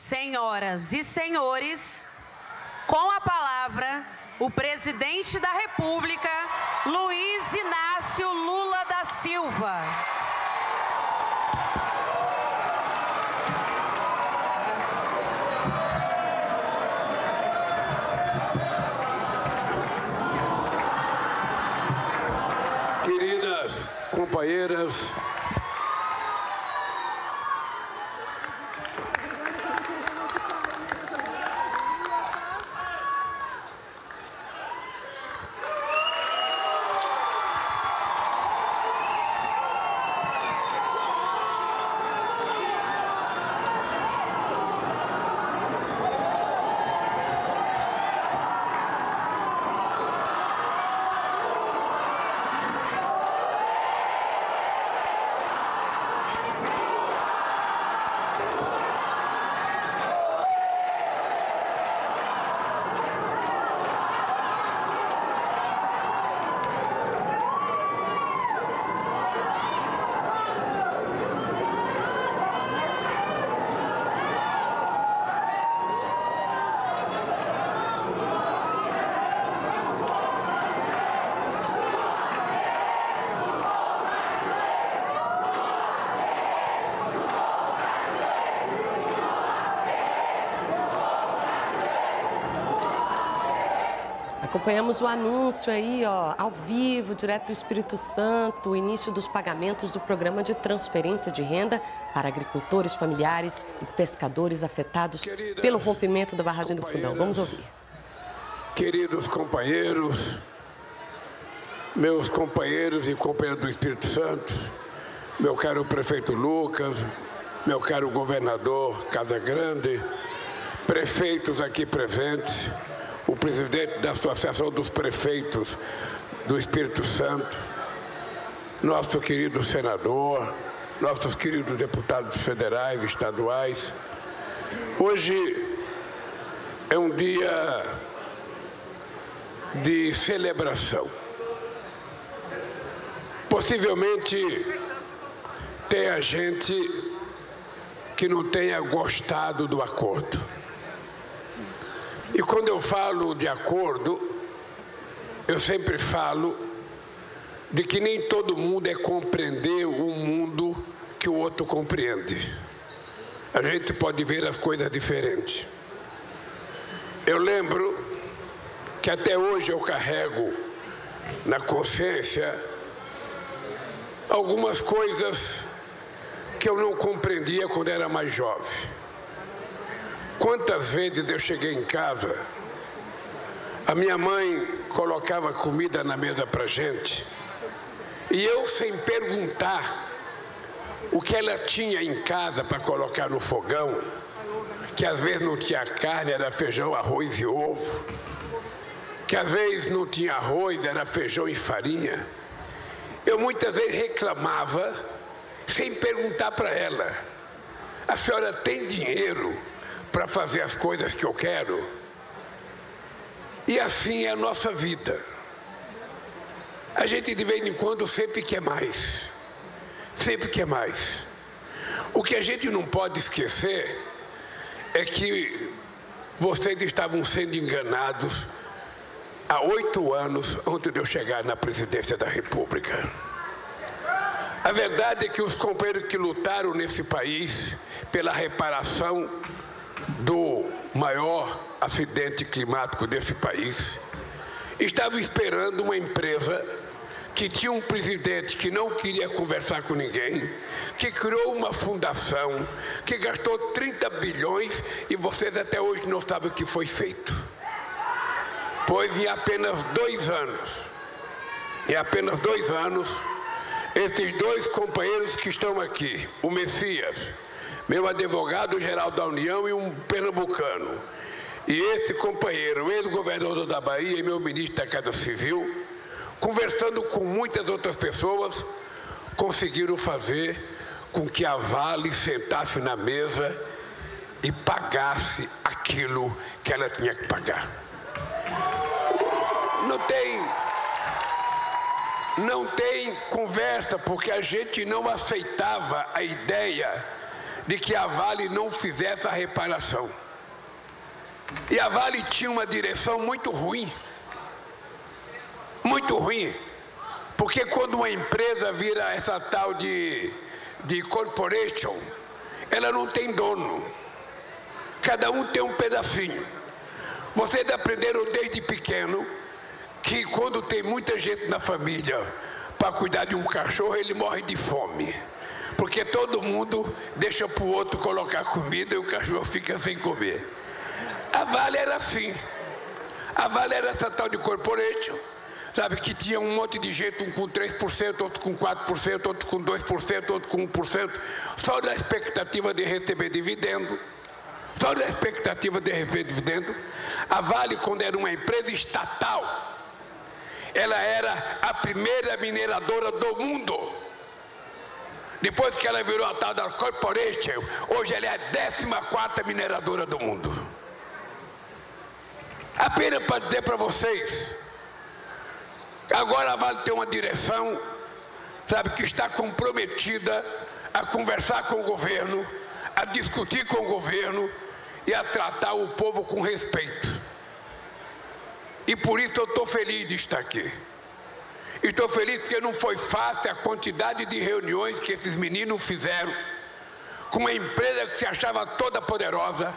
Senhoras e senhores, com a palavra, o presidente da República, Luiz Inácio Lula da Silva. Queridas companheiras, Acompanhamos o anúncio aí, ó, ao vivo, direto do Espírito Santo, o início dos pagamentos do programa de transferência de renda para agricultores, familiares e pescadores afetados pelo rompimento da barragem do Fundão. Vamos ouvir. Queridos companheiros, meus companheiros e companheiras do Espírito Santo, meu caro prefeito Lucas, meu caro governador Casagrande, prefeitos aqui presentes, o presidente da Associação dos Prefeitos do Espírito Santo, nosso querido senador, nossos queridos deputados federais, estaduais. Hoje é um dia de celebração. Possivelmente tenha gente que não tenha gostado do acordo. E quando eu falo de acordo, eu sempre falo de que nem todo mundo é compreender o mundo que o outro compreende. A gente pode ver as coisas diferentes. Eu lembro que até hoje eu carrego na consciência algumas coisas que eu não compreendia quando era mais jovem. Quantas vezes eu cheguei em casa, a minha mãe colocava comida na mesa para gente, e eu, sem perguntar o que ela tinha em casa para colocar no fogão, que às vezes não tinha carne, era feijão, arroz e ovo, que às vezes não tinha arroz, era feijão e farinha, eu muitas vezes reclamava, sem perguntar para ela: a senhora tem dinheiro para fazer as coisas que eu quero? E assim é a nossa vida. A gente de vez em quando sempre quer mais. Sempre quer mais. O que a gente não pode esquecer é que vocês estavam sendo enganados há 8 anos antes de eu chegar na presidência da República. A verdade é que os companheiros que lutaram nesse país pela reparação do maior acidente climático desse país estavam esperando uma empresa que tinha um presidente que não queria conversar com ninguém, que criou uma fundação, que gastou 30 bilhões e vocês até hoje não sabem o que foi feito. Pois em apenas 2 anos, esses 2 companheiros que estão aqui, o Messias, meu advogado-geral da União e um pernambucano, e esse companheiro, ex-governador da Bahia e meu ministro da Casa Civil, conversando com muitas outras pessoas, conseguiram fazer com que a Vale sentasse na mesa e pagasse aquilo que ela tinha que pagar. Não tem conversa, porque a gente não aceitava a ideia de que a Vale não fizesse a reparação. E a Vale tinha uma direção muito ruim. Muito ruim. Porque quando uma empresa vira essa tal de corporation, ela não tem dono. Cada um tem um pedacinho. Vocês aprenderam desde pequeno que quando tem muita gente na família para cuidar de um cachorro, ele morre de fome. Porque todo mundo deixa para o outro colocar comida e o cachorro fica sem comer. A Vale era assim. A Vale era essa tal de corporation, sabe, que tinha um monte de gente, um com 3%, outro com 4%, outro com 2%, outro com 1%, só na expectativa de receber dividendo. Só na expectativa de receber dividendo. A Vale, quando era uma empresa estatal, ela era a primeira mineradora do mundo. Depois que ela virou a tal da corporation, hoje ela é a 14ª mineradora do mundo. Apenas para dizer para vocês, agora a Vale tem uma direção, sabe, que está comprometida a conversar com o governo, a discutir com o governo e a tratar o povo com respeito. E por isso eu estou feliz de estar aqui. Estou feliz porque não foi fácil a quantidade de reuniões que esses meninos fizeram com uma empresa que se achava toda poderosa,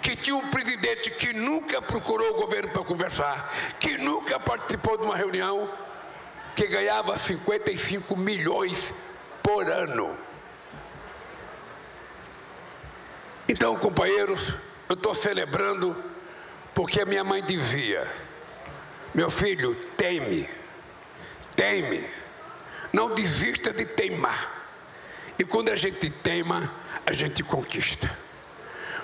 que tinha um presidente que nunca procurou o governo para conversar, que nunca participou de uma reunião, que ganhava 55 milhões por ano. Então, companheiros, eu estou celebrando porque a minha mãe dizia: meu filho, teme, não desista de teimar. E quando a gente teima, a gente conquista.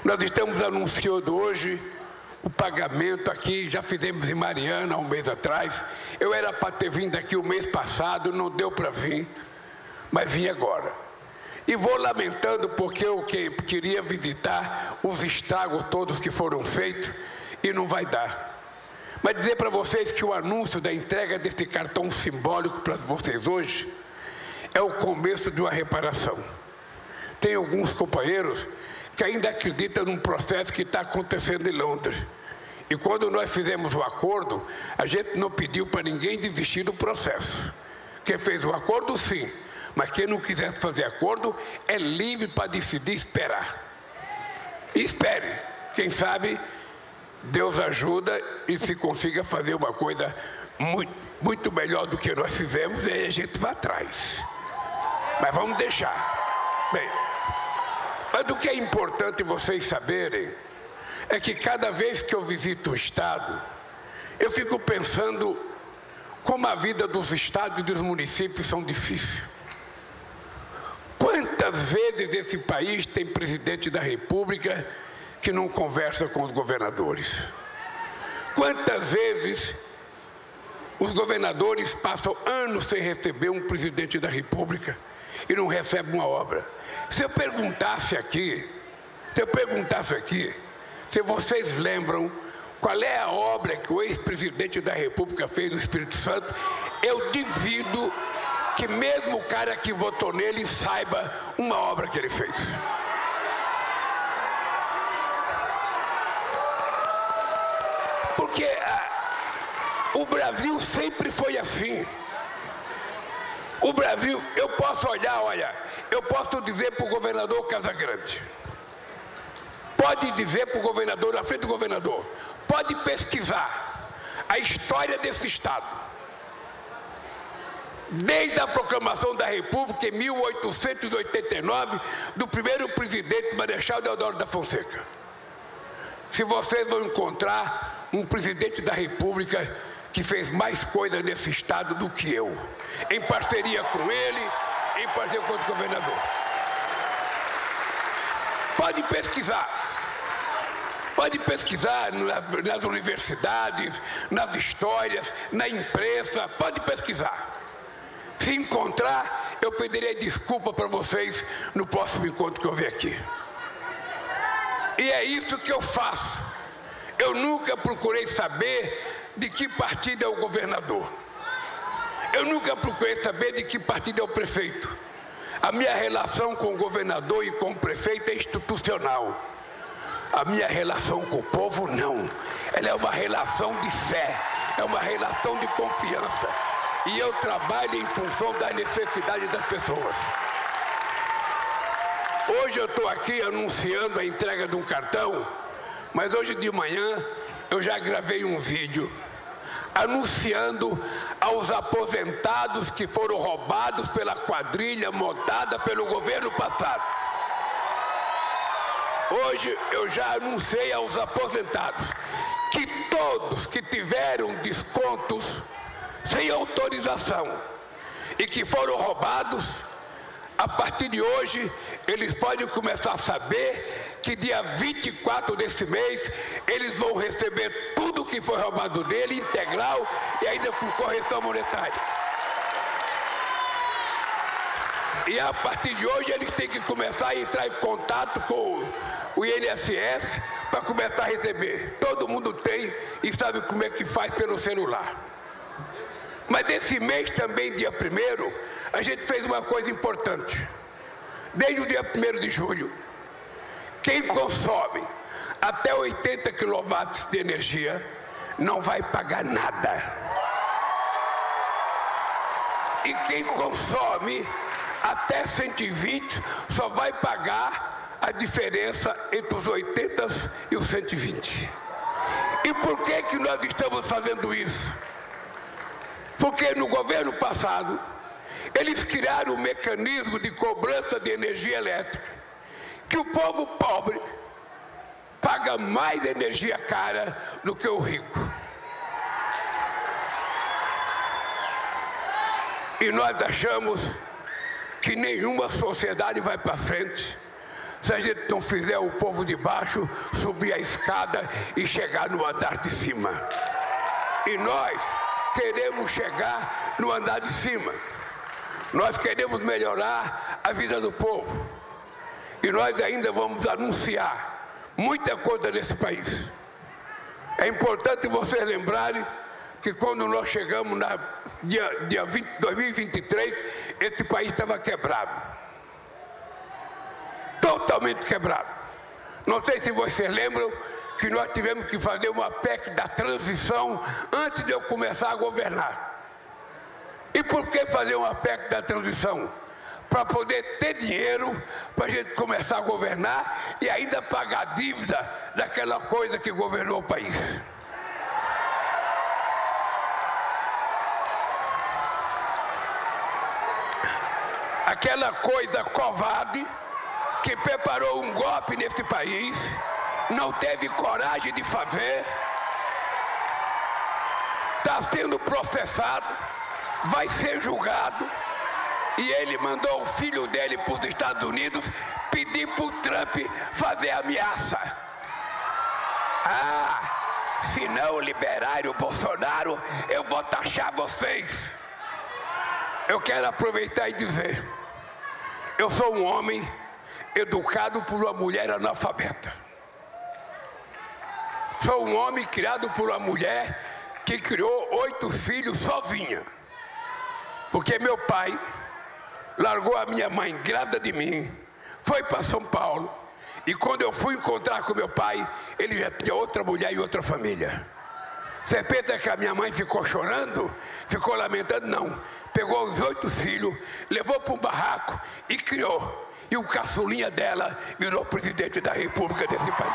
Nós estamos anunciando hoje o pagamento aqui, já fizemos em Mariana há um mês atrás. Eu era para ter vindo aqui o mês passado, não deu para vir, mas vim agora. E vou lamentando porque eu queria visitar os estragos todos que foram feitos e não vai dar. Mas dizer para vocês que o anúncio da entrega desse cartão simbólico para vocês hoje é o começo de uma reparação. Tem alguns companheiros que ainda acreditam num processo que está acontecendo em Londres. E quando nós fizemos o acordo, a gente não pediu para ninguém desistir do processo. Quem fez o acordo, sim. Mas quem não quisesse fazer acordo é livre para decidir esperar. E espere. Quem sabe Deus ajuda e se consiga fazer uma coisa muito melhor do que nós fizemos, e aí a gente vai atrás. Mas vamos deixar. Bem, mas o que é importante vocês saberem é que cada vez que eu visito o Estado, eu fico pensando como a vida dos estados e dos municípios são difíceis. Quantas vezes esse país tem presidente da República que não conversa com os governadores? Quantas vezes os governadores passam anos sem receber um presidente da República e não recebem uma obra? Se eu perguntasse aqui, se vocês lembram qual é a obra que o ex-presidente da República fez no Espírito Santo, eu duvido que mesmo o cara que votou nele saiba uma obra que ele fez. Porque o Brasil sempre foi assim. O Brasil, eu posso olhar, eu posso dizer para o governador Casagrande, pode dizer para o governador, na frente do governador, pode pesquisar a história desse Estado. Desde a proclamação da República em 1889, do primeiro presidente Marechal Deodoro da Fonseca. Se vocês vão encontrar um presidente da República que fez mais coisa nesse Estado do que eu, em parceria com ele, em parceria com o governador. Pode pesquisar nas universidades, nas histórias, na imprensa, pode pesquisar. Se encontrar, eu pedirei desculpa para vocês no próximo encontro que eu vier aqui. E é isso que eu faço. Eu nunca procurei saber de que partido é o governador. Eu nunca procurei saber de que partido é o prefeito. A minha relação com o governador e com o prefeito é institucional. A minha relação com o povo, não. Ela é uma relação de fé, é uma relação de confiança. E eu trabalho em função da necessidade das pessoas. Hoje eu estou aqui anunciando a entrega de um cartão, mas hoje de manhã eu já gravei um vídeo anunciando aos aposentados que foram roubados pela quadrilha montada pelo governo passado. Hoje eu já anunciei aos aposentados que todos que tiveram descontos sem autorização e que foram roubados, a partir de hoje eles podem começar a saber que dia 24 desse mês eles vão receber tudo que foi roubado dele, integral e ainda com correção monetária. E a partir de hoje eles têm que começar a entrar em contato com o INSS para começar a receber. Todo mundo tem e sabe como é que faz pelo celular. Mas esse mês também, dia 1º, a gente fez uma coisa importante. Desde o dia 1º de julho, quem consome até 80 kW de energia não vai pagar nada. E quem consome até 120 só vai pagar a diferença entre os 80 e os 120. E por que nós estamos fazendo isso? Porque no governo passado, eles criaram um mecanismo de cobrança de energia elétrica, que o povo pobre paga mais energia cara do que o rico. E nós achamos que nenhuma sociedade vai para frente se a gente não fizer o povo de baixo subir a escada e chegar no andar de cima. E nós queremos chegar no andar de cima. Nós queremos melhorar a vida do povo. E nós ainda vamos anunciar muita coisa nesse país. É importante vocês lembrarem que quando nós chegamos no dia 2023, esse país estava quebrado. Totalmente quebrado. Não sei se vocês lembram que nós tivemos que fazer uma PEC da transição antes de eu começar a governar. E por que fazer uma PEC da transição? Para poder ter dinheiro para a gente começar a governar e ainda pagar a dívida daquela coisa que governou o país. Aquela coisa covarde que preparou um golpe nesse país, não teve coragem de fazer, está sendo processado, vai ser julgado, e ele mandou o filho dele para os Estados Unidos pedir para o Trump fazer ameaça. Se não liberarem o Bolsonaro, eu vou taxar vocês. Eu quero aproveitar e dizer, eu sou um homem educado por uma mulher analfabeta. Sou um homem criado por uma mulher que criou 8 filhos sozinha. Porque meu pai largou a minha mãe grávida de mim, foi para São Paulo, e quando eu fui encontrar com meu pai, ele já tinha outra mulher e outra família. Você pensa que a minha mãe ficou chorando, ficou lamentando? Não. Pegou os 8 filhos, levou para um barraco e criou. E o caçulinha dela virou presidente da República desse país.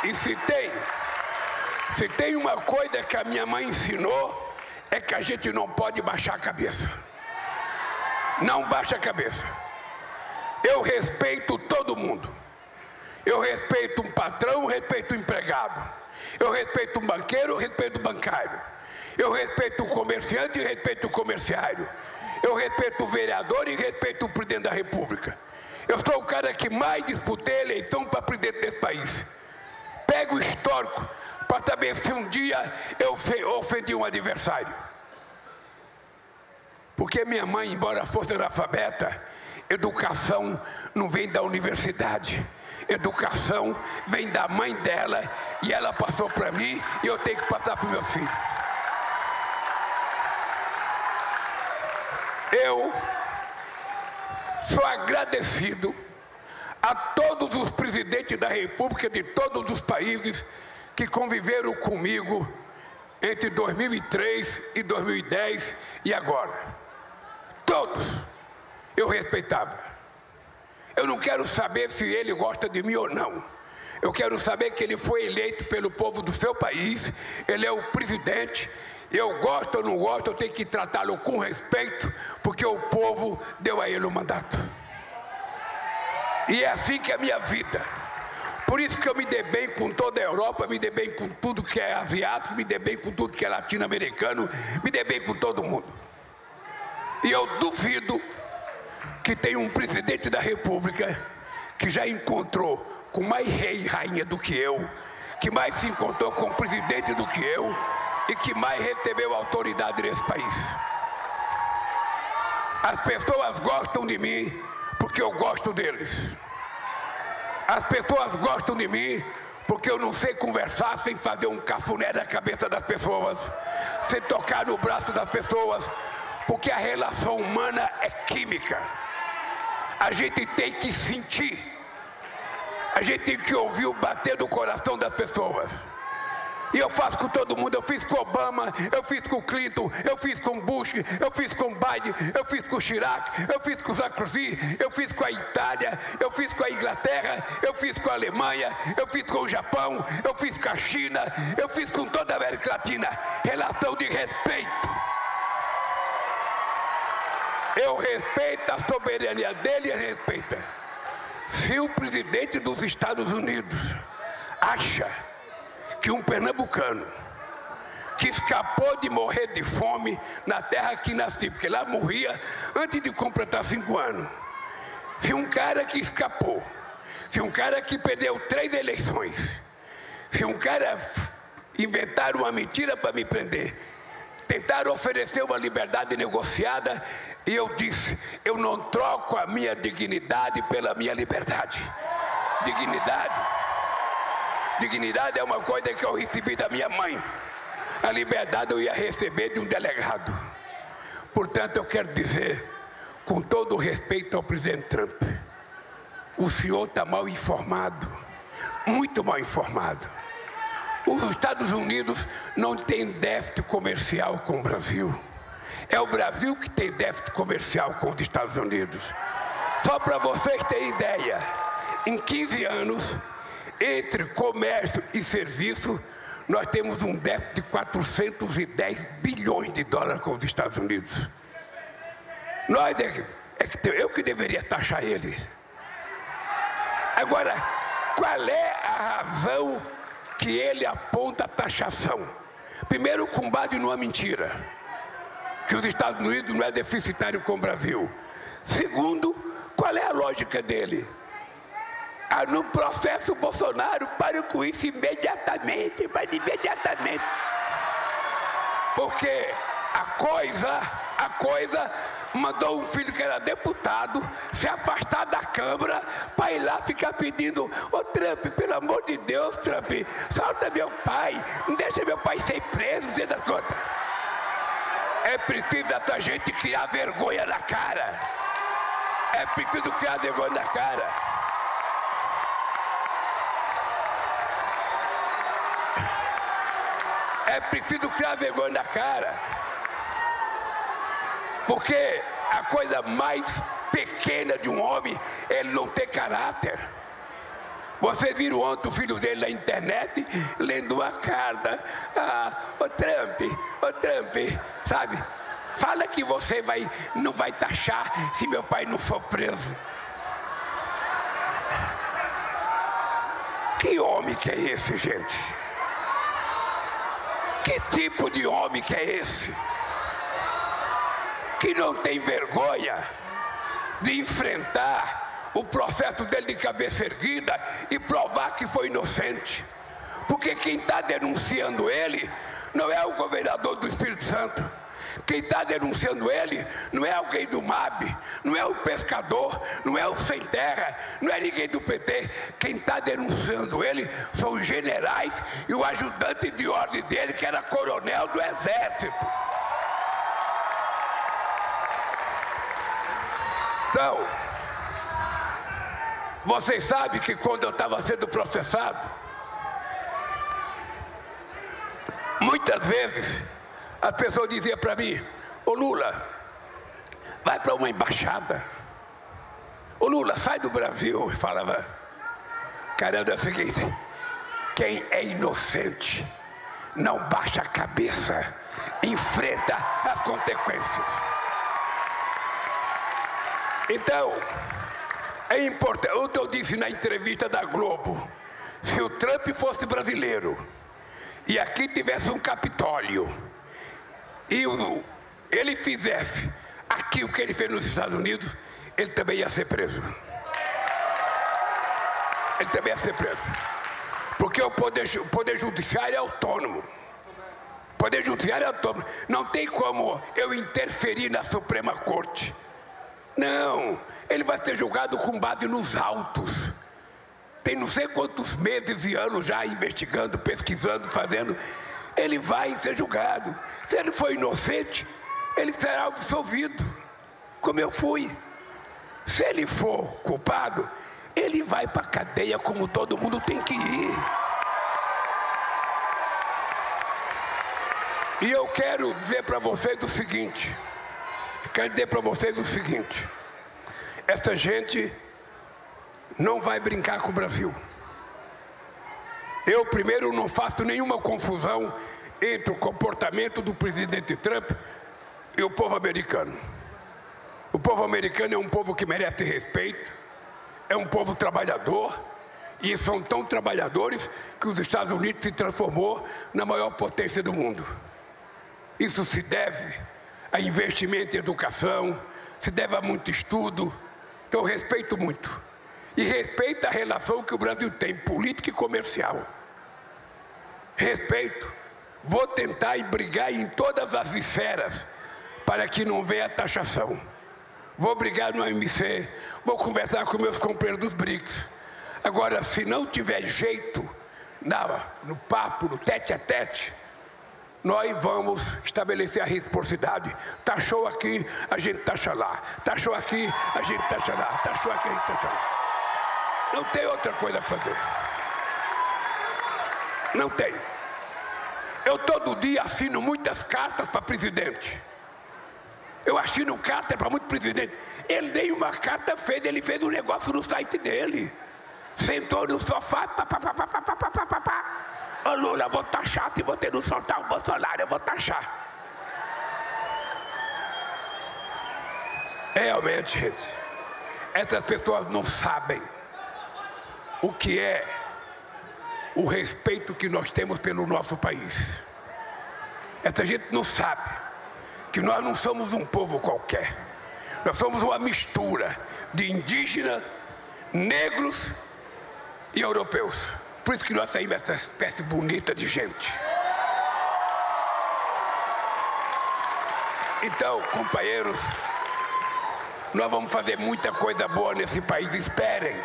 E se tem uma coisa que a minha mãe ensinou, é que a gente não pode baixar a cabeça. Não baixa a cabeça. Eu respeito todo mundo. Eu respeito um patrão, respeito um empregado. Eu respeito um banqueiro, eu respeito um bancário. Eu respeito o comerciante e respeito o comerciário. Eu respeito o vereador e respeito o presidente da República. Eu sou o cara que mais disputei a eleição para presidente desse país. Pego o histórico para saber se um dia eu ofendi um adversário. Porque minha mãe, embora fosse analfabeta, educação não vem da universidade. Educação vem da mãe dela e ela passou para mim e eu tenho que passar para os meus filhos. Eu sou agradecido a todos os presidentes da República de todos os países que conviveram comigo entre 2003 e 2010 e agora. Todos eu respeitava. Eu não quero saber se ele gosta de mim ou não. Eu quero saber que ele foi eleito pelo povo do seu país, ele é o presidente. Eu gosto ou não gosto, eu tenho que tratá-lo com respeito, porque o povo deu a ele o mandato. E é assim que é a minha vida. Por isso que eu me dei bem com toda a Europa, me dei bem com tudo que é asiático, me dei bem com tudo que é latino-americano, me dei bem com todo mundo. E eu duvido que tenha um presidente da República que já encontrou com mais rei e rainha do que eu, que mais se encontrou com presidente do que eu e que mais recebeu autoridade nesse país. As pessoas gostam de mim porque eu gosto deles. As pessoas gostam de mim porque eu não sei conversar sem fazer um cafuné na cabeça das pessoas, sem tocar no braço das pessoas, porque a relação humana é química. A gente tem que sentir, a gente tem que ouvir o bater do coração das pessoas. E eu faço com todo mundo, eu fiz com Obama, eu fiz com Clinton, eu fiz com Bush, eu fiz com Biden, eu fiz com Chirac, eu fiz com Sarkozy, eu fiz com a Itália, eu fiz com a Inglaterra, eu fiz com a Alemanha, eu fiz com o Japão, eu fiz com a China, eu fiz com toda a América Latina. Relação de respeito. Eu respeito a soberania dele e ele respeita. Se o presidente dos Estados Unidos acha que um pernambucano que escapou de morrer de fome na terra que nasci, porque lá morria antes de completar 5 anos, se um cara que escapou, se um cara que perdeu 3 eleições, se um cara inventar uma mentira para me prender, tentaram oferecer uma liberdade negociada, e eu disse, eu não troco a minha dignidade pela minha liberdade. Dignidade é uma coisa que eu recebi da minha mãe. A liberdade eu ia receber de um delegado. Portanto, eu quero dizer, com todo o respeito ao presidente Trump, o senhor está mal informado, muito mal informado. Os Estados Unidos não têm déficit comercial com o Brasil. É o Brasil que tem déficit comercial com os Estados Unidos. Só para vocês terem ideia, em 15 anos, entre comércio e serviço, nós temos um déficit de 410 bilhões de dólares com os Estados Unidos. Eu que deveria taxar eles. Agora, qual é a razão que ele aponta a taxação? Primeiro, com base numa mentira, que os Estados Unidos não é deficitário com o Brasil. Segundo, qual é a lógica dele? No processo Bolsonaro, pare com isso imediatamente, mas imediatamente. Porque a coisa mandou um filho que era deputado se afastar da Câmara para ir lá ficar pedindo: ô Trump, pelo amor de Deus, Trump, solta meu pai, não deixa meu pai ser preso, sei das contas. É preciso essa gente criar vergonha na cara. É preciso criar vergonha na cara. É preciso criar vergonha na cara. Porque a coisa mais pequena de um homem é ele não ter caráter. Vocês viram ontem o filho dele na internet lendo uma carta. Ô Trump, sabe? Fala que você não vai taxar se meu pai não for preso. Que homem que é esse, gente? Que tipo de homem que é esse? Que não tem vergonha de enfrentar o processo dele de cabeça erguida e provar que foi inocente. Porque quem está denunciando ele não é o governador do Espírito Santo. Quem está denunciando ele não é alguém do MAB, não é o pescador, não é o sem terra, não é ninguém do PT. Quem está denunciando ele são os generais e o ajudante de ordem dele, que era coronel do Exército. Então, vocês sabem que quando eu estava sendo processado, muitas vezes a pessoa dizia para mim: ô Lula, vai para uma embaixada. Ô Lula, sai do Brasil. Eu falava: caramba, é o seguinte, quem é inocente não baixa a cabeça, enfrenta as consequências. Então, é importante. Ontem eu disse na entrevista da Globo: se o Trump fosse brasileiro e aqui tivesse um Capitólio e ele fizesse aqui o que ele fez nos Estados Unidos, ele também ia ser preso. Ele também ia ser preso. Porque o poder judiciário é autônomo. O poder judiciário é autônomo. Não tem como eu interferir na Suprema Corte. Não. Ele vai ser julgado com base nos autos. Tem não sei quantos meses e anos já investigando, pesquisando, fazendo. Ele vai ser julgado. Se ele for inocente, ele será absolvido, como eu fui. Se ele for culpado, ele vai para a cadeia como todo mundo tem que ir. E eu quero dizer para vocês o seguinte, essa gente não vai brincar com o Brasil. Eu, primeiro, não faço nenhuma confusão entre o comportamento do presidente Trump e o povo americano. O povo americano é um povo que merece respeito, é um povo trabalhador, e são tão trabalhadores que os Estados Unidos se transformou na maior potência do mundo. Isso se deve a investimento em educação, se deve a muito estudo. Então eu respeito muito. E respeito a relação que o Brasil tem, política e comercial. Respeito. Vou tentar brigar em todas as esferas para que não venha a taxação. Vou brigar no OMC, vou conversar com meus companheiros dos BRICS. Agora, se não tiver jeito no papo, no tete-a-tete, nós vamos estabelecer a reciprocidade. Taxou aqui, a gente taxa lá. Taxou aqui, a gente taxa lá. Taxou aqui, a gente taxa lá. Não tem outra coisa a fazer. Não tem. Eu todo dia assino muitas cartas para presidente. Eu assino carta para muito presidente. Ele nem uma carta fez, ele fez um negócio no site dele. Sentou no sofá, ô Lula, eu vou taxar, se você não soltar o Bolsonaro, eu vou taxar. Realmente, gente, essas pessoas não sabem o que é o respeito que nós temos pelo nosso país. Essa gente não sabe que nós não somos um povo qualquer. Nós somos uma mistura de indígenas, negros e europeus. Por isso que nós saímos essa espécie bonita de gente. Então, companheiros, nós vamos fazer muita coisa boa nesse país. Esperem.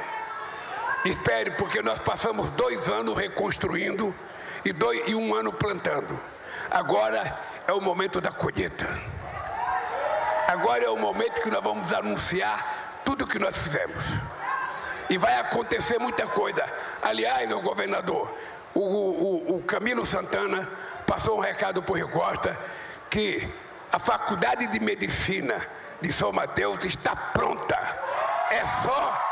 Esperem, porque nós passamos 2 anos reconstruindo e 1 ano plantando. Agora é o momento da colheita. Agora é o momento que nós vamos anunciar tudo o que nós fizemos. E vai acontecer muita coisa. Aliás, meu governador, o Camilo Santana passou um recado para o Rui Costa que a Faculdade de Medicina de São Mateus está pronta. É só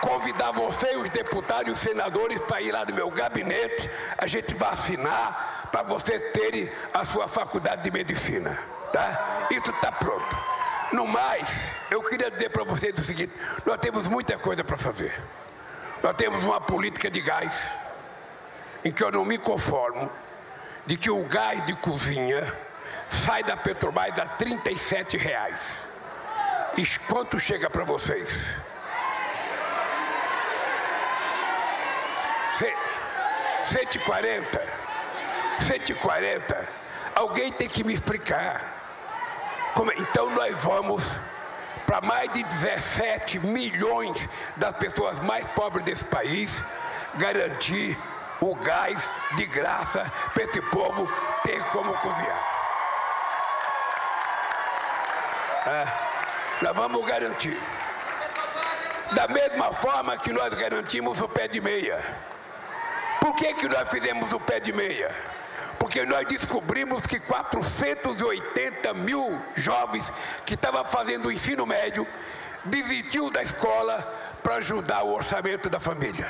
convidar você e os deputados e os senadores para ir lá no meu gabinete. A gente vai assinar para vocês terem a sua Faculdade de Medicina. Tá? Isso está pronto. No mais, eu queria dizer para vocês o seguinte: nós temos muita coisa para fazer. Nós temos uma política de gás, em que eu não me conformo de que o gás de cozinha sai da Petrobras a R$37. E quanto chega para vocês? 140? 140? Alguém tem que me explicar. Então nós vamos para mais de 17 milhões das pessoas mais pobres desse país garantir o gás de graça para esse povo ter como cozinhar. Nós vamos garantir. Da mesma forma que nós garantimos o pé de meia. Por que nós fizemos o pé de meia? Porque nós descobrimos que 480 mil jovens que estavam fazendo o ensino médio desistiu da escola para ajudar o orçamento da família.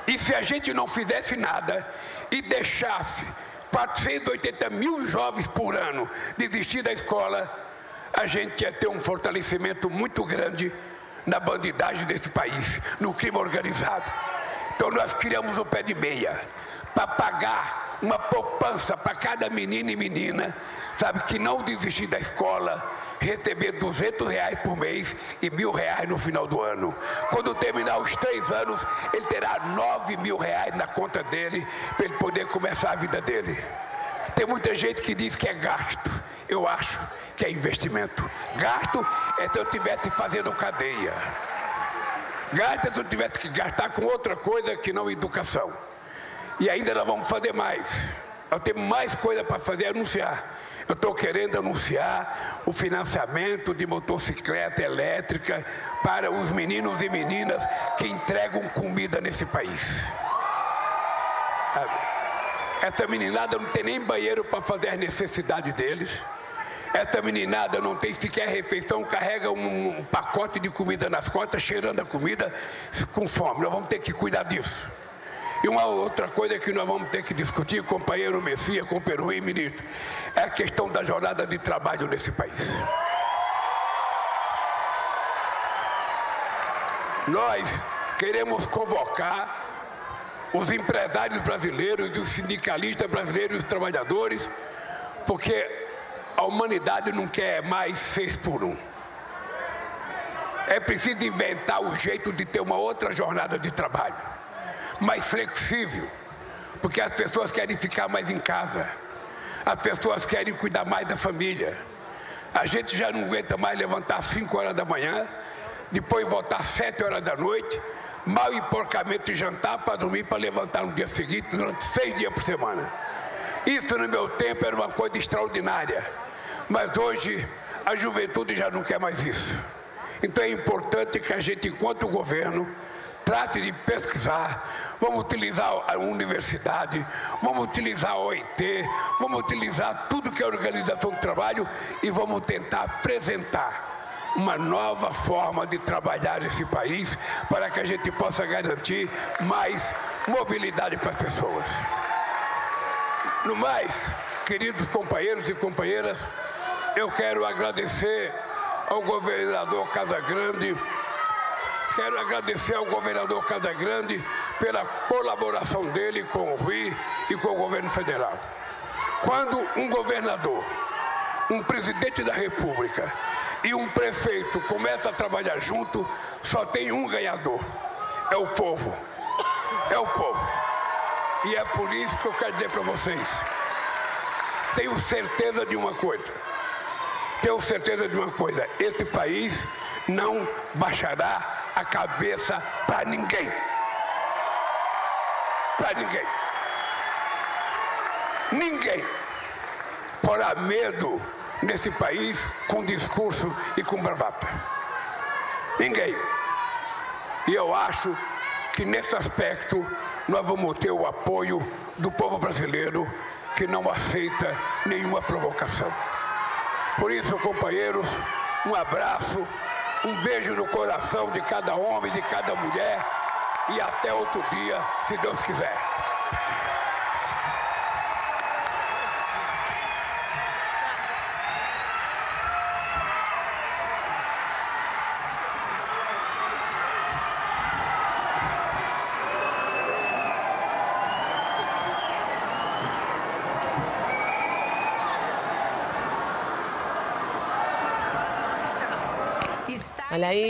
E se a gente não fizesse nada e deixasse 480 mil jovens por ano desistir da escola, a gente ia ter um fortalecimento muito grande na bandidagem desse país, no crime organizado. Então nós criamos o pé de meia para pagar uma poupança para cada menino e menina, sabe, que não desistir da escola, receber R$200 por mês e R$1.000 no final do ano. Quando terminar os 3 anos, ele terá R$9.000 na conta dele para ele poder começar a vida dele. Tem muita gente que diz que é gasto. Eu acho que é investimento. Gasto é se eu estivesse fazendo cadeia. Gasto é se eu tivesse que gastar com outra coisa que não educação. E ainda nós vamos fazer mais. Nós temos mais coisa para fazer, anunciar. Eu estou querendo anunciar o financiamento de motocicleta elétrica para os meninos e meninas que entregam comida nesse país. Essa meninada não tem nem banheiro para fazer as necessidades deles. Essa meninada não tem sequer refeição, carrega um pacote de comida nas costas, cheirando a comida com fome. Nós vamos ter que cuidar disso. E uma outra coisa que nós vamos ter que discutir, companheiro Messias, com Peru e ministro, é a questão da jornada de trabalho nesse país. Nós queremos convocar os empresários brasileiros, os sindicalistas brasileiros, os trabalhadores, porque a humanidade não quer mais 6 por 1. É preciso inventar o jeito de ter uma outra jornada de trabalho, mais flexível, porque as pessoas querem ficar mais em casa, as pessoas querem cuidar mais da família. A gente já não aguenta mais levantar às 5 horas da manhã, depois voltar às 7 horas da noite, mal e porcamente jantar para dormir, para levantar no dia seguinte, durante 6 dias por semana. Isso no meu tempo era uma coisa extraordinária, mas hoje a juventude já não quer mais isso. Então é importante que a gente, enquanto governo, trate de pesquisar. Vamos utilizar a universidade, vamos utilizar a OIT, vamos utilizar tudo que é organização de trabalho e vamos tentar apresentar uma nova forma de trabalhar nesse país para que a gente possa garantir mais mobilidade para as pessoas. No mais, queridos companheiros e companheiras, eu quero agradecer ao governador Casagrande, pela colaboração dele com o Rui e com o governo federal. Quando um governador, um presidente da República e um prefeito começam a trabalhar junto, só tem um ganhador, é o povo. É o povo. E é por isso que eu quero dizer para vocês, tenho certeza de uma coisa, esse país não baixará a cabeça para ninguém. Para ninguém. Ninguém porá medo nesse país com discurso e com bravata. Ninguém. E eu acho que nesse aspecto nós vamos ter o apoio do povo brasileiro, que não aceita nenhuma provocação. Por isso, companheiros, um abraço, um beijo no coração de cada homem, de cada mulher, e até outro dia, se Deus quiser. Olha aí.